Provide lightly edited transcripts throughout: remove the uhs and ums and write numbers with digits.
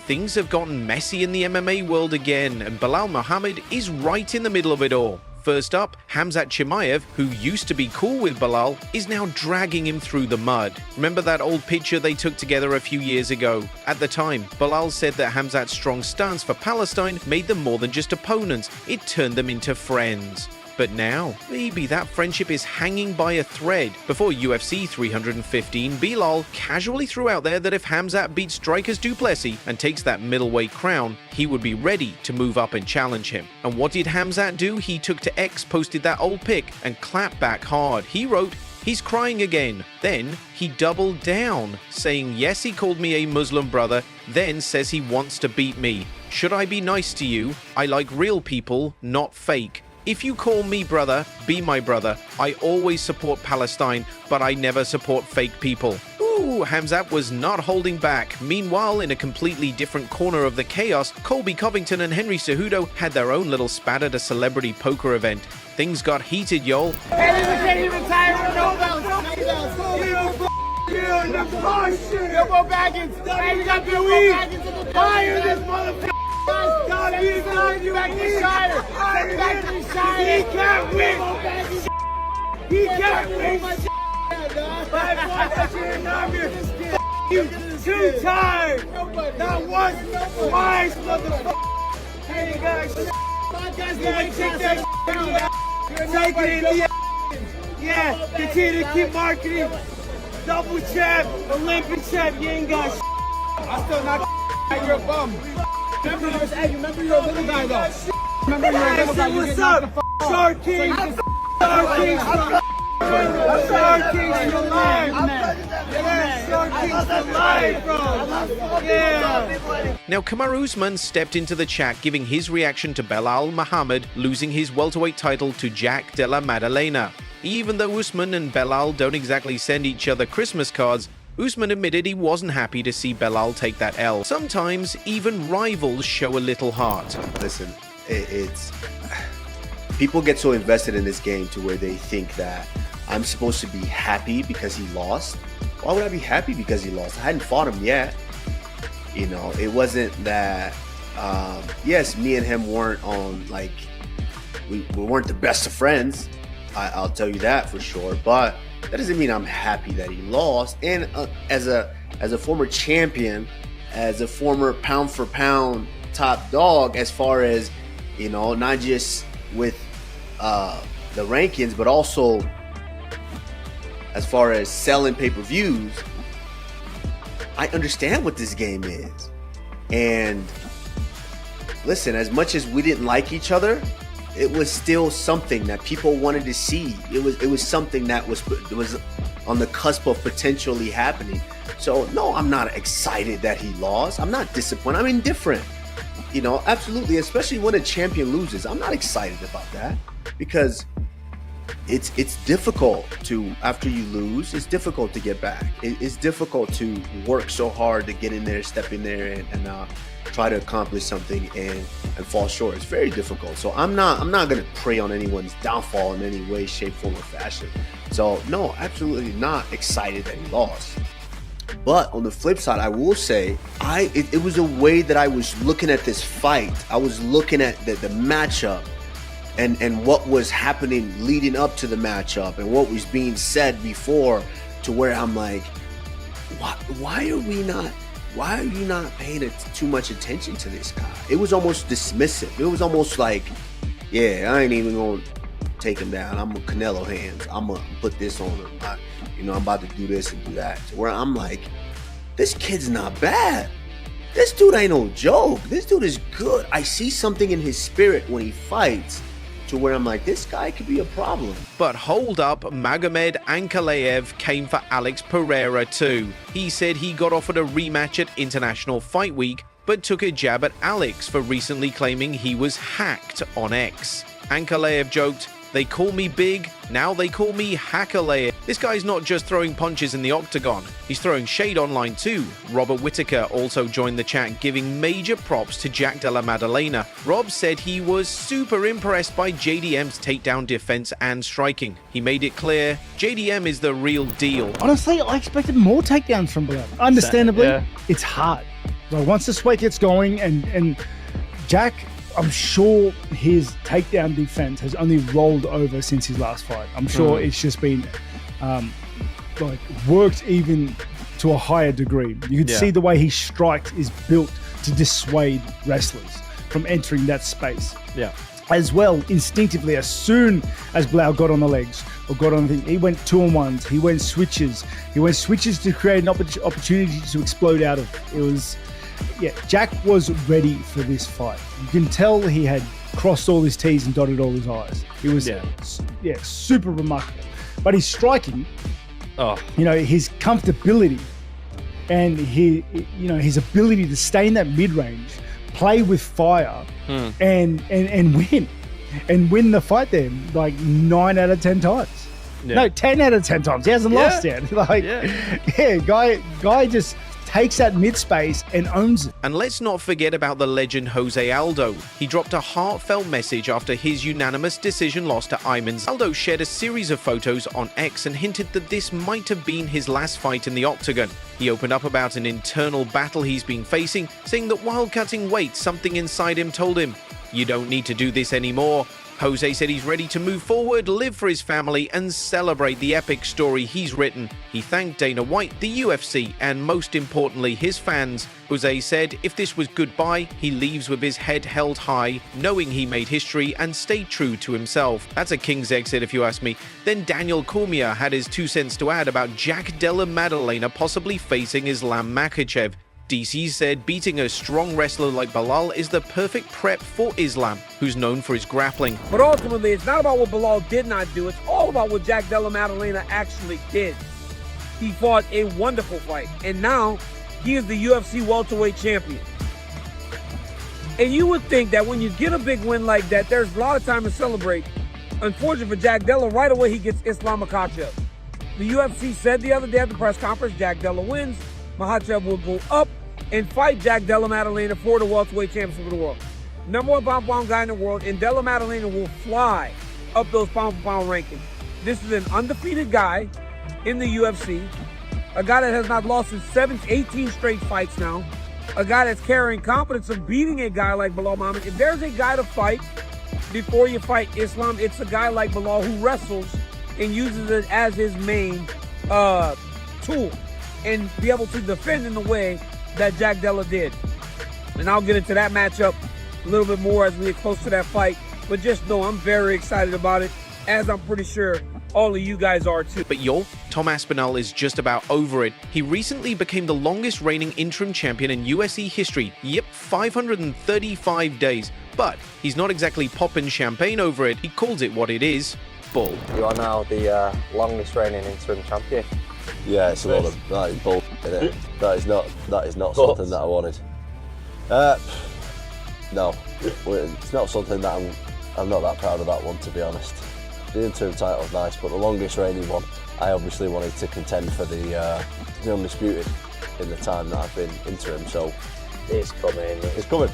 things have gotten messy in the MMA world again, and Belal Muhammad is right in the middle of it all. First up, Khamzat Chimaev, who used to be cool with Belal, is now dragging him through the mud. Remember that old picture they took together a few years ago? At the time, Belal said that Khamzat's strong stance for Palestine made them more than just opponents, it turned them into friends. But now, maybe that friendship is hanging by a thread. Before UFC 315, Belal casually threw out there that if Khamzat beats Strikers du Plessis and takes that middleweight crown, he would be ready to move up and challenge him. And what did Khamzat do? He took to X, posted that old pic, and clapped back hard. He wrote, "He's crying again." Then he doubled down, saying yes, he called me a Muslim brother, then says he wants to beat me. "Should I be nice to you? I like real people, not fake. If you call me brother, be my brother. I always support Palestine, but I never support fake people." Ooh, Khamzat was not holding back. Meanwhile, in a completely different corner of the chaos, Colby Covington and Henry Cejudo had their own little spat at a celebrity poker event. Things got heated, y'all. He can't win. You too tired. Not once, twice, motherfucker. Hey guys, take that down. Take it in the yeah, continue to keep marketing. Double champ, Olympic champ, you ain't got I still not you're a bum. Remember you're a little guy though. Remember you're a little guy. What's up? Shark King. Shark King. Shark King's alive. Shark King's alive, bro. Yeah. Now, Kamaru Usman stepped into the chat giving his reaction to Belal Muhammad losing his welterweight title to Jack Della Maddalena. Even though Usman and Belal don't exactly send each other Christmas cards, Usman admitted he wasn't happy to see Belal take that L. Sometimes, even rivals show a little heart. Listen, it's... People get so invested in this game to where they think that I'm supposed to be happy because he lost. Why would I be happy because he lost? I hadn't fought him yet. You know, it wasn't that... yes, me and him weren't on, like... We weren't the best of friends. I'll tell you that for sure. But that doesn't mean I'm happy that he lost. And as a former champion, as a former pound for pound top dog, as far as, you know, not just with the rankings, but also as far as selling pay-per-views, I understand what this game is. And listen, as much as we didn't like each other, it was still something that people wanted to see. It was something that was on the cusp of potentially happening. So no, I'm not excited that he lost. I'm not disappointed. I'm indifferent. You know, absolutely, especially when a champion loses. I'm not excited about that because it's difficult to, after you lose, it's difficult to get back. It's difficult to work so hard to get in there, step in there, and try to accomplish something and fall short. It's very difficult. So I'm not gonna prey on anyone's downfall in any way, shape, form, or fashion. So no, absolutely not excited that he lost. But on the flip side, I will say, it was a way that I was looking at this fight. I was looking at the matchup and what was happening leading up to the matchup and what was being said before, to where I'm like, why are you not paying too much attention to this guy? It was almost dismissive. It was almost like, yeah, I ain't even gonna take him down. I'm a Canelo hands. I'm gonna put this on him. I'm about to do this and do that. To where I'm like, this kid's not bad. This dude ain't no joke. This dude is good. I see something in his spirit when he fights, to where I'm like, this guy could be a problem. But hold up, Magomed Ankalaev came for Alex Pereira too. He said he got offered a rematch at International Fight Week, but took a jab at Alex for recently claiming he was hacked on X. Ankalaev joked, "They call me big, now they call me Hackalaev." This guy's not just throwing punches in the octagon, he's throwing shade online too. Robert Whittaker also joined the chat giving major props to Jack Della Maddalena. Rob said he was super impressed by JDM's takedown defense and striking. He made it clear, JDM is the real deal. Honestly, I expected more takedowns from Belal. Understandably, yeah. It's hard. Like once the sweat gets going, and Jack, I'm sure his takedown defense has only rolled over since his last fight. I'm sure it's just been like worked even to a higher degree. You can see the way he strikes is built to dissuade wrestlers from entering that space. Yeah. As well, instinctively, as soon as Belal got on the legs or got on the thing, he went 2-on-1s, he went switches. He went switches to create an opportunity to explode out of. It was, Jack was ready for this fight. You can tell he had crossed all his T's and dotted all his I's. It was, super remarkable. But his striking, his comfortability and his ability to stay in that mid-range, play with fire, and win the fight there like 9 out of 10 times. No, 10 out of 10 times. He hasn't lost yet. Guy just takes that mid-space and owns it. And let's not forget about the legend Jose Aldo. He dropped a heartfelt message after his unanimous decision loss to Ayman. Aldo shared a series of photos on X and hinted that this might have been his last fight in the octagon. He opened up about an internal battle he's been facing, saying that while cutting weight, something inside him told him, "You don't need to do this anymore." Jose said he's ready to move forward, live for his family, and celebrate the epic story he's written. He thanked Dana White, the UFC, and most importantly, his fans. Jose said if this was goodbye, he leaves with his head held high, knowing he made history and stayed true to himself. That's a king's exit if you ask me. Then Daniel Cormier had his 2 cents to add about Jack Della Maddalena possibly facing Islam Makhachev. DC said beating a strong wrestler like Belal is the perfect prep for Islam, who's known for his grappling. But ultimately, it's not about what Belal did not do. It's all about what Jack Della Maddalena actually did. He fought a wonderful fight, and now he is the UFC welterweight champion. And you would think that when you get a big win like that, there's a lot of time to celebrate. Unfortunately for Jack Della, right away he gets Islam Makhachev. The UFC said the other day at the press conference, Jack Della wins, Makhachev will go up and fight Jack Della Maddalena for the welterweight championship of the world. Number 1 pound-for-pound guy in the world, and Della Maddalena will fly up those pound-for-pound rankings. This is an undefeated guy in the UFC, a guy that has not lost in 18 straight fights now, a guy that's carrying confidence of beating a guy like Belal Muhammad. If there's a guy to fight before you fight Islam, it's a guy like Belal who wrestles and uses it as his main tool and be able to defend in the way that Jack Della did. And I'll get into that matchup a little bit more as we get close to that fight. But just know I'm very excited about it, as I'm pretty sure all of you guys are too. But Tom Aspinall is just about over it. He recently became the longest reigning interim champion in UFC history. 535 days. But he's not exactly popping champagne over it. He calls it what it is. Bull. You are now the longest reigning interim champion. Yeah, it's a lot of that is bull. That is not something that I wanted. No, it's not something that I'm not that proud of that one, to be honest. The interim title is nice, but the longest reigning one, I obviously wanted to contend for the undisputed in the time that I've been interim. So it's coming. It's coming.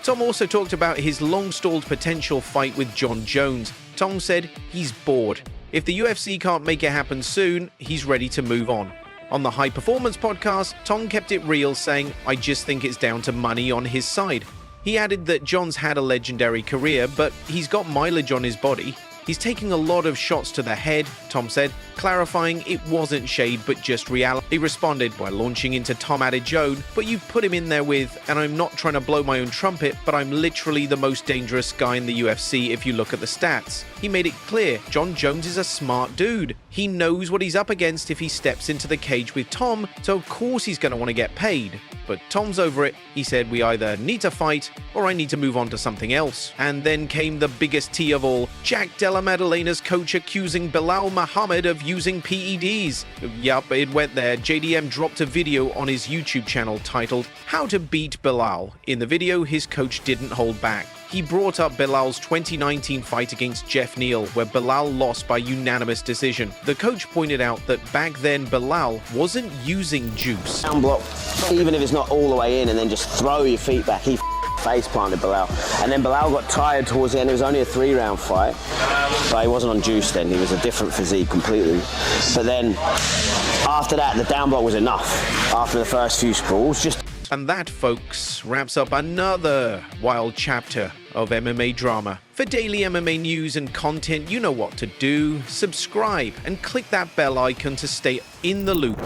Tom also talked about his long-stalled potential fight with John Jones. Tom said he's bored. If the UFC can't make it happen soon, he's ready to move on. On the High Performance podcast, Tom kept it real, saying, "I just think it's down to money on his side." He added that John's had a legendary career, but he's got mileage on his body. He's taking a lot of shots to the head, Tom said, clarifying it wasn't shade but just reality. He responded by launching into Tom added Joan, but you've put him in there with, and I'm not trying to blow my own trumpet, but I'm literally the most dangerous guy in the UFC if you look at the stats. He made it clear, John Jones is a smart dude. He knows what he's up against if he steps into the cage with Tom, so of course he's going to want to get paid. But Tom's over it. He said we either need to fight or I need to move on to something else. And then came the biggest tea of all, Jack Della Maddalena's coach accusing Belal Muhammad of using PEDs. Yup, it went there. JDM dropped a video on his YouTube channel titled How to Beat Belal. In the video, his coach didn't hold back. He brought up Belal's 2019 fight against Jeff Neal, where Belal lost by unanimous decision. The coach pointed out that back then Belal wasn't using juice. Down block, even if it's not all the way in, and then just throw your feet back. He face planted Belal, and then Belal got tired towards the end. It was only a 3-round fight, but he wasn't on juice then. He was a different physique completely. But then after that, the down block was enough. After the first few sprawls, just And that, folks, wraps up another wild chapter of MMA drama. For daily MMA news and content, you know what to do. Subscribe and click that bell icon to stay in the loop.